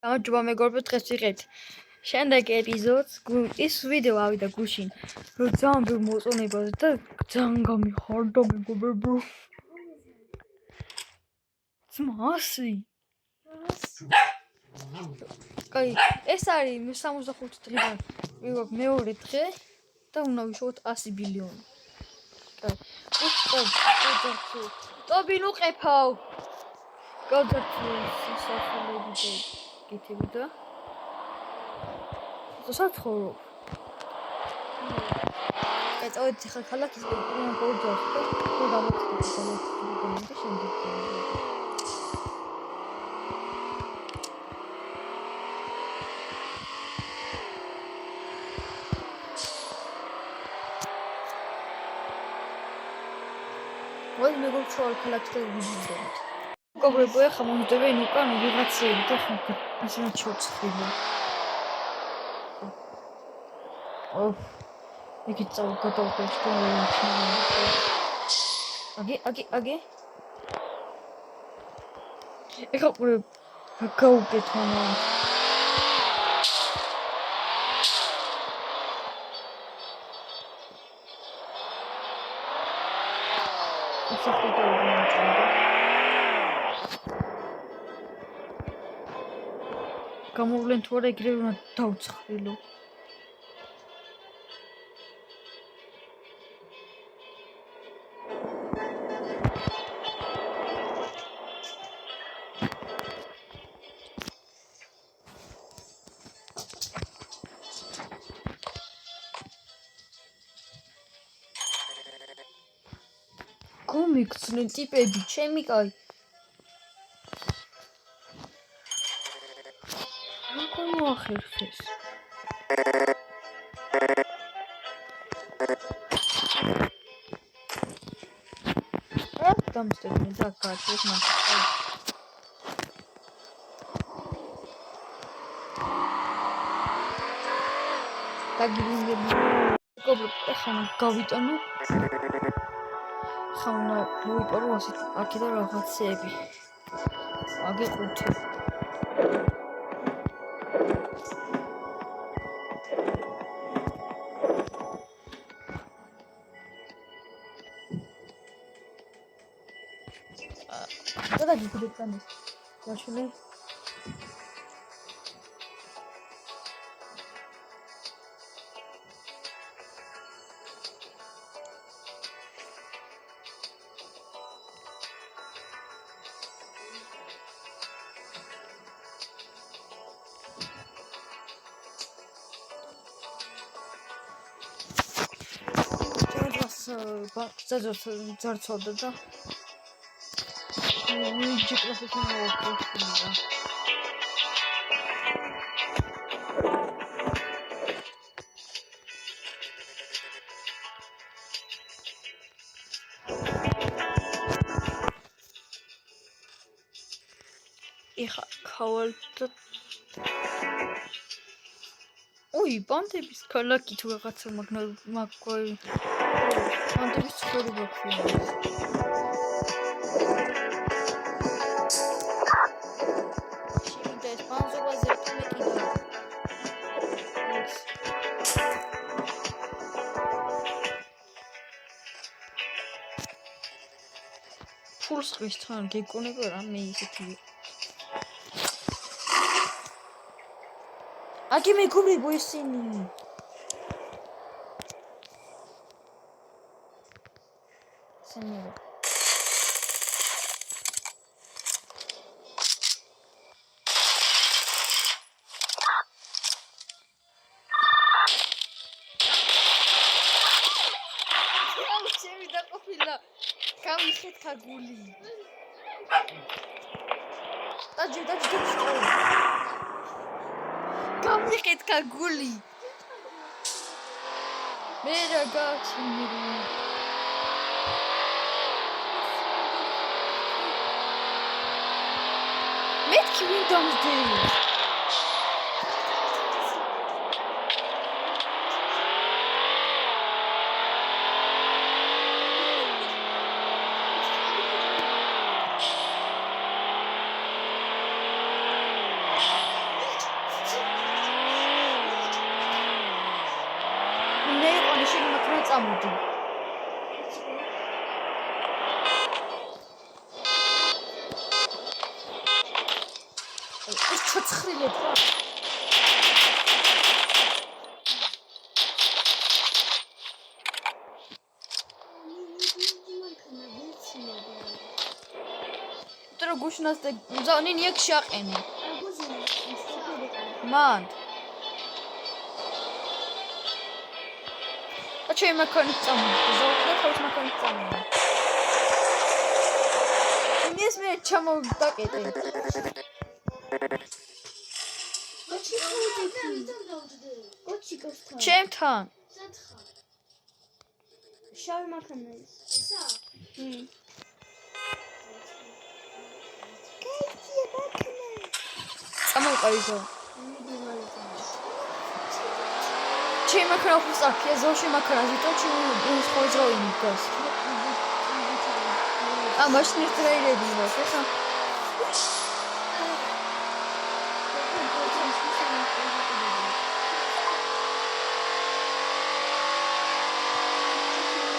გამარჯობა მეგობრებო, დღეს ვიღებთ შემდეგ ეპიზოდს. ის ვიდეო ავიდა გუშინ, რომ ძალიან ბევრი მოწონებაზე და ძალიან გამიხარდა მეგობრებო. ძმასი. კაი, ეს არის 65 დღიდან მეორე დღე და უნდა ვიშოვოთ 100 ბილიონი. კაი. ტობი ნუ ყეფავ. გადაცვლილ სახელები და გითები და საცხოვრო. კაი, წავედით ახლა ქალაქის გორჯას და გამოვხდით და შემდეგ ვაი მეგობრებო, ქალაქს და ვიდეოთ. მეგობრებო, ახლა მომდევენ უკან ვიღაცები და ასეც შევწხრივო. იქ გადავხედე აგი ეხლა ყურე გაუკეთ მამა გამოვლენ თუ არა ეგრევე უნდა დავცხრილო. კომიქსნი ტიპები ჩემი კაი რა მოახერხეს რა დამსტენი და კაცის მაგარი დაგიგინები მეგობრებო ახლა გავიტანო ხანა მოიპარო ასეთ აქედან რაღაცები აგეყუთე და გიგდებ კანეს გაშლე ზარცოდა და ვიჯეკლასის მოაქვს ეხა ქავალთა ой, ბანდების ქალაქი თუ რაღაცა მაგვარი ბანდების ცხოვრება ქვია შევიდა ეს ბანზობაზე ატომიკიდა ფულს ხვის თან გეკონება რამე ისეთი აგი მეგობრებო ისინი სენიო შევიდა ყოფილა გამიხეთ ქაგული დაჯი გამიხეთ ქაგული მე რა გაჩინები მეთქი ვინ დამძდელი წამოდი. ეს ჩოცხრილეთ რა. Тро гушнас და ზონინ იქ შეაყენე. მან. აჩე მაქონი წამოდი. ზონა თავის მაქონი წამოდი. მის მე ჩამოდაკეტე. ჩემთან. შავი მაქანა ის. ისა? წამოყაიზო. ჩემ მაქანა ხუსაფია ზოში მაქანა ზიტო ჩემ ხოძროვი მდგას. მაშინ ისტრაილები ვარ, ხა?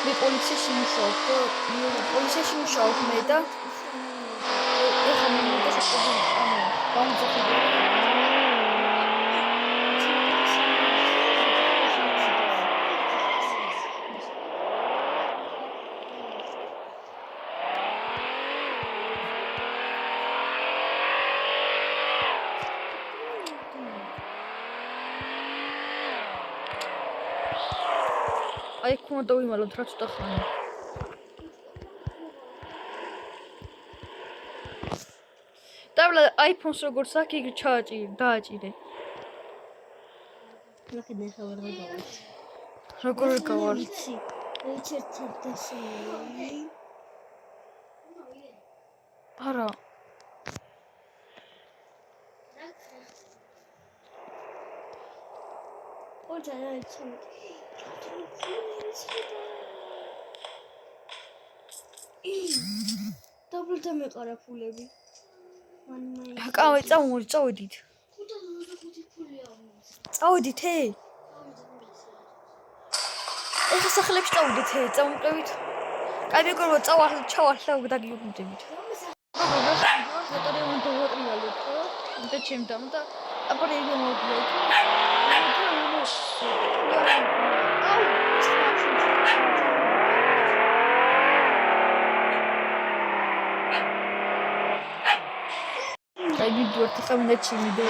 მე პოლიციაში მუშაობ და პოლიციაში მუშაობ მე და ეხლა მე შეხედავ გამძახები აი ხომ დავიმალოთ რა ცოტა ხანი დავლა iPhone-ს როგორც აქ იქ დააჭირე ნახე ხავარ გავარ როგორ გავარ არა ოჯა რაიცი დაბლდა მეყარა ფულები. კავე წავედით. წავედით ე? ეხა სახლებში წავედით ე, წამოყევით. კაი მეგობრებო, ჩავარლა დაგიუბრუნდებით. და ჩემთან და აპარელი მოვიდა. აი ვიდეო ხა მინდა ჩიმიდე.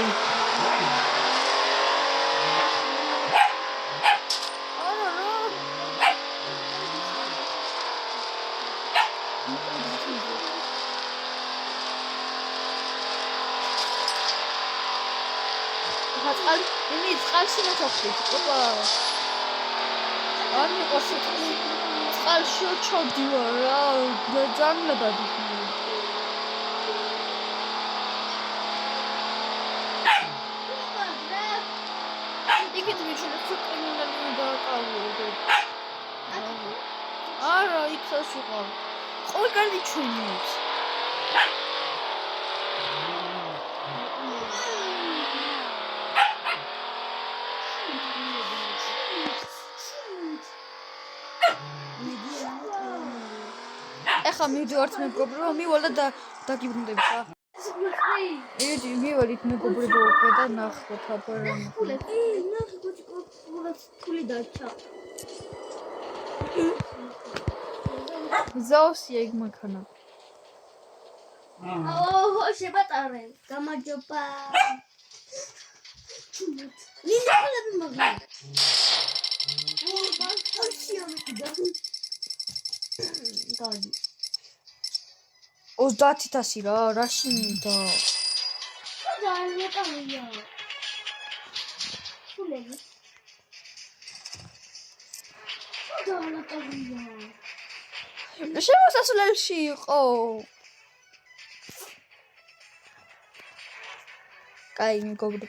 იმი წყალში მოხდით, ოპა. ამი ყოსიტი წყალში ჩოდივა რა, ძალიან დადიხმე. იქით მიჩვენე კრიმინალური დააკავე. არა, იქაც იყო. ყოველ კანდი ჩუნებს. ეხა მივდივართ მეგობრებო, მივალ და დაგიბრუნდებით რა. ედი მივალით მეგობრებო და ნახოთ აბა. ნახე გოჩკოს ფული დარჩა. ზავსია იქ მაქანა. აოო, შებატარე. გამარჯობა. მინდა ხალები მაგა. ო, ბანკშია მეკიდა. გადი. 30000 რა, რაში მინდა? ძალიან მეტია. ფულები. ძალიან მეტია. შემოსასვლელში იყო. კაი მეგობრებო.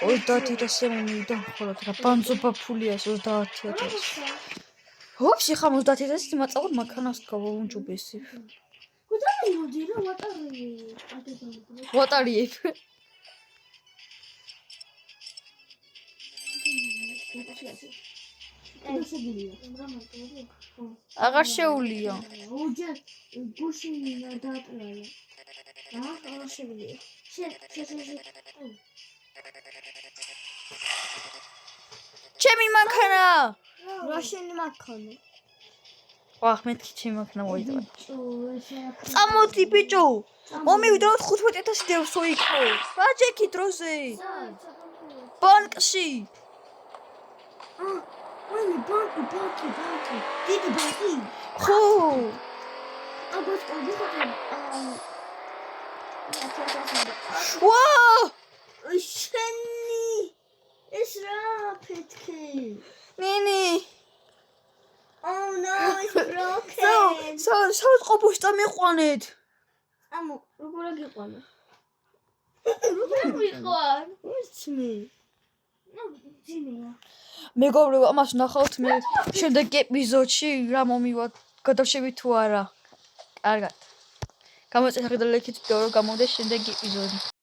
30000 მომიდა ხოლოდ რა ბანძობა ფულია 30000. Вообще ხა 30000 მაწაოდ მაქანას გავაუნჯობესი. კუდაი მოდი რა ვატარი. ვატარიებ. აღარ შეუულია. ოჯახ გუშინ დაატყრალა. აღარ შეგვიძლია. შენ. ჩემი მანქანა. რა შენი მანქანა? ვახ, მეთქი ჩემი მანქანა მოიძრა. ბიჭო, წამოდი ბიჭო. მომივიდა 15,000 დევსო იქო. რა ჯექი დროზე? ბანკში. მამი, ბანკი. დიდი ბანკი. ხო. აბას ყოდი ხოთი. ვა! შენი ეს რა ფეთქი? ნინი. Oh no, it's broken. საწყობოს წამიყვანეთ. ამო, როგორ აგიყვანა? როგორ მიყვან? უცმი. ნუ, ძინია. მეგობრებო, ამას ნახავთ მე შემდეგ ეპიზოდში რა მომივა გადავშევით თუ არა. კარგად. გამოწესახეთ და ლაიქით ვიდეო რომ გამოვიდეს შემდეგი ეპიზოდი.